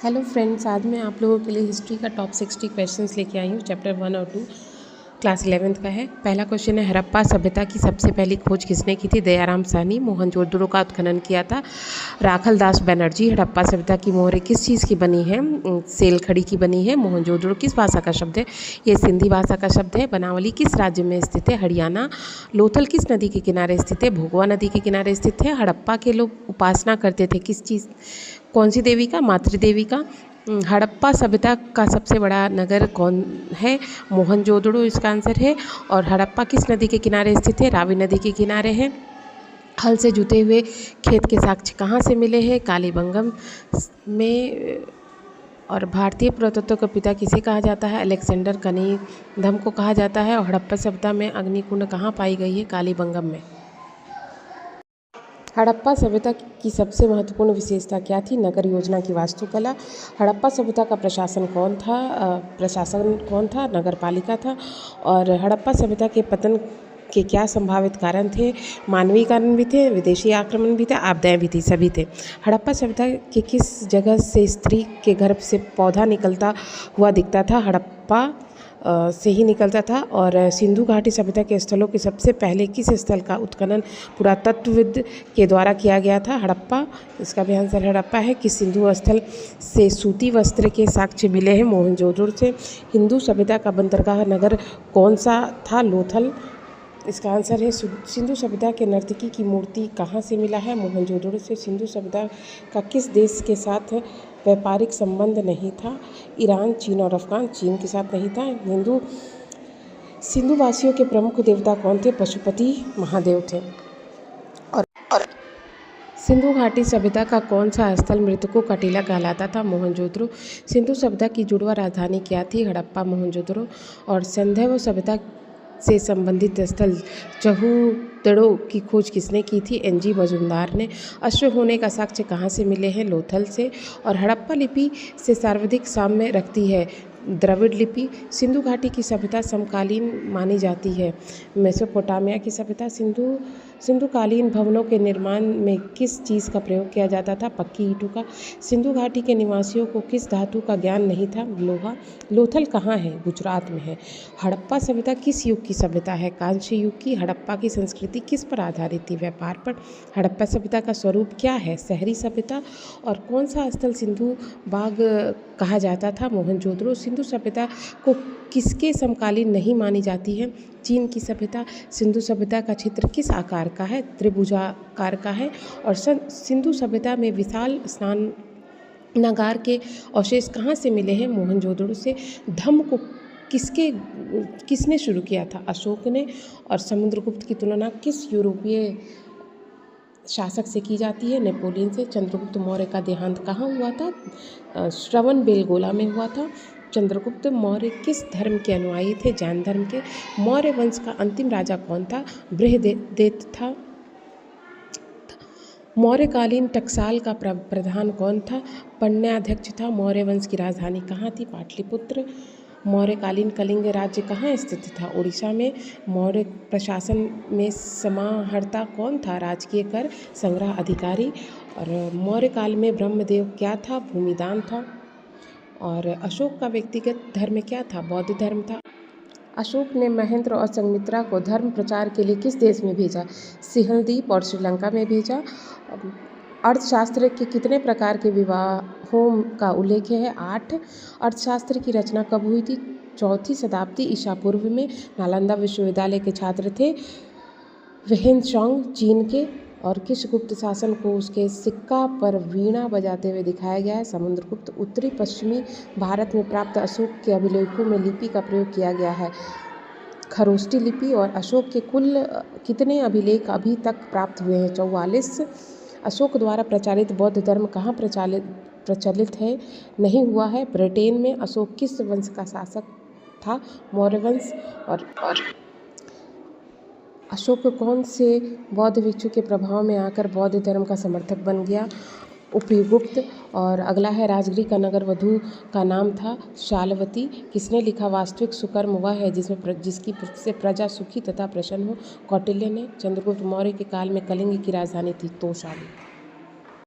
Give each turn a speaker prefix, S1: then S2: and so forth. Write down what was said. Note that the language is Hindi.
S1: हेलो फ्रेंड्स, आज मैं आप लोगों के लिए हिस्ट्री का टॉप 60 क्वेश्चंस लेके आई हूँ। चैप्टर 1 और 2 क्लास 11th का है। पहला क्वेश्चन है, हड़प्पा सभ्यता की सबसे पहली खोज किसने की थी? दयाराम साहनी। मोहनजोदड़ो का उत्खनन किया था राखल दास बनर्जी। हड़प्पा सभ्यता की मोहरें किस चीज़ की बनी है? सेल खड़ी की बनी है। मोहनजोदड़ो किस भाषा का शब्द है? ये सिंधी भाषा का शब्द है। बनावली किस राज्य में स्थित है? हरियाणा। लोथल किस नदी के किनारे स्थित है? भोगवा नदी के किनारे स्थित है। हड़प्पा के लोग उपासना करते थे किस चीज़, कौन सी देवी का? मातृदेवी का। हड़प्पा सभ्यता का सबसे बड़ा नगर कौन है? मोहनजोदड़ो इसका आंसर है। और हड़प्पा किस नदी के किनारे स्थित है? रावी नदी के किनारे है। हल से जुते हुए खेत के साक्ष्य कहाँ से मिले हैं? कालीबंगम में। और भारतीय पुरातत्व का पिता किसे कहा जाता है? अलेक्जेंडर कनिंघम को कहा जाता है। और हड़प्पा सभ्यता में अग्निकुंड कहाँ पाई गई है? कालीबंगम में। हड़प्पा सभ्यता की सबसे महत्वपूर्ण विशेषता क्या थी? नगर योजना की वास्तुकला। हड़प्पा सभ्यता का प्रशासन कौन था? नगर पालिका था। और हड़प्पा सभ्यता के पतन के क्या संभावित कारण थे? मानवीय कारण भी थे, विदेशी आक्रमण भी थे, आपदाएं भी थी, सभी थे। हड़प्पा सभ्यता के किस जगह से स्त्री के गर्भ से पौधा निकलता हुआ दिखता था? हड़प्पा से ही निकलता था। और सिंधु घाटी सभ्यता के स्थलों के सबसे पहले किस स्थल का उत्खनन पुरातत्वविद के द्वारा किया गया था? हड़प्पा। इसका भी आंसर हड़प्पा है। कि सिंधु स्थल से सूती वस्त्र के साक्ष्य मिले हैं? मोहनजोदड़ो से। हिंदू सभ्यता का बंदरगाह नगर कौन सा था? लोथल। इसका आंसर है सिंधु सभ्यता के नर्तकी की मूर्ति कहाँ से मिला है? मोहनजोदड़ो से। सिंधु सभ्यता का किस देश के साथ व्यापारिक संबंध नहीं था? ईरान, चीन और अफगान। चीन के साथ नहीं था। सिंधु वासियों के प्रमुख देवता कौन थे? पशुपति महादेव थे। और सिंधु घाटी सभ्यता का कौन सा स्थल मृतकों का टीला कहलाता था? मोहनजोदड़ो। सिंधु सभ्यता की जुड़वा राजधानी क्या थी? हड़प्पा। मोहनजोदड़ो। और सिंधु सभ्यता से संबंधित स्थल चहूदड़ो की खोज किसने की थी? NG मजुमदार ने। अश्व होने का साक्ष्य कहाँ से मिले हैं? लोथल से। और हड़प्पा लिपि से सर्वाधिक साम्य रखती है द्रविड़ लिपि। सिंधु घाटी की सभ्यता समकालीन मानी जाती है। मेसोपोटामिया की सभ्यता। सिंधुकालीन भवनों के निर्माण में किस चीज़ का प्रयोग किया जाता था? पक्की ईंटों का। सिंधु घाटी के निवासियों को किस धातु का ज्ञान नहीं था? लोहा। लोथल कहाँ है? गुजरात में है। हड़प्पा सभ्यता किस युग की सभ्यता है? कांस्य युग की। हड़प्पा की संस्कृति किस पर आधारित थी? व्यापार पर। हड़प्पा सभ्यता का स्वरूप क्या है? शहरी सभ्यता। और कौन सा स्थल सिंधु बाग कहा जाता था? मोहनजोदड़ो। सिंधु सभ्यता को किसके समकालीन नहीं मानी जाती है? चीन की सभ्यता। सिंधु सभ्यता का चित्र किस आकार का है? त्रिभुजाकार का है। और सिंधु सभ्यता में विशाल स्नानागार के अवशेष कहाँ से मिले हैं? मोहनजोदड़ो से। धम्म को किसने शुरू किया था? अशोक ने। और समुद्रगुप्त की तुलना किस यूरोपीय शासक से की जाती है? नेपोलियन से। चंद्रगुप्त मौर्य का देहांत कहाँ हुआ था? श्रवणबेलगोला में हुआ था। चंद्रगुप्त मौर्य किस धर्म के अनुयायी थे? जैन धर्म के। मौर्य वंश का अंतिम राजा कौन था? बृहदेव था। मौर्यकालीन टकसाल का प्रधान कौन था? पन्याध्यक्ष था। मौर्य वंश की राजधानी कहाँ थी? पाटलिपुत्र। मौर्यकालीन कलिंग राज्य कहाँ स्थित था? उड़ीसा में। मौर्य प्रशासन में समाहर्ता कौन था? राजकीय कर संग्रह अधिकारी। और मौर्य काल में ब्रह्मदेव क्या था? भूमिदान था। और अशोक का व्यक्तिगत धर्म क्या था? बौद्ध धर्म था। अशोक ने महेंद्र और संघमित्रा को धर्म प्रचार के लिए किस देश में भेजा? सिंहलदीप और श्रीलंका में भेजा। अर्थशास्त्र के कितने प्रकार के विवाहों का उल्लेख है? 8। अर्थशास्त्र की रचना कब हुई थी? 4वीं शताब्दी ईसा पूर्व में। नालंदा विश्वविद्यालय के छात्र थे वेहेनसांग चीन के। और किस गुप्त शासन को उसके सिक्का पर वीणा बजाते हुए दिखाया गया है? समुद्रगुप्त। उत्तरी पश्चिमी भारत में प्राप्त अशोक के अभिलेखों में लिपि का प्रयोग किया गया है? खरोष्टी लिपि। और अशोक के कुल कितने अभिलेख अभी तक प्राप्त हुए हैं? 44। अशोक द्वारा प्रचारित बौद्ध धर्म कहाँ प्रचलित है नहीं हुआ है? ब्रिटेन में। अशोक किस वंश का शासक था? मौर्य वंश। और अशोक कौन से बौद्ध भिक्षु के प्रभाव में आकर बौद्ध धर्म का समर्थक बन गया? उपयुक्त। और अगला है, राजगिरी का नगर वधु का नाम था शालवती। किसने लिखा? वास्तविक सुकर्म वह है जिसकी से प्रजा सुखी तथा प्रसन्न हो। कौटिल्य ने। चंद्रगुप्त मौर्य के काल में कलिंग की राजधानी थी तोशाली।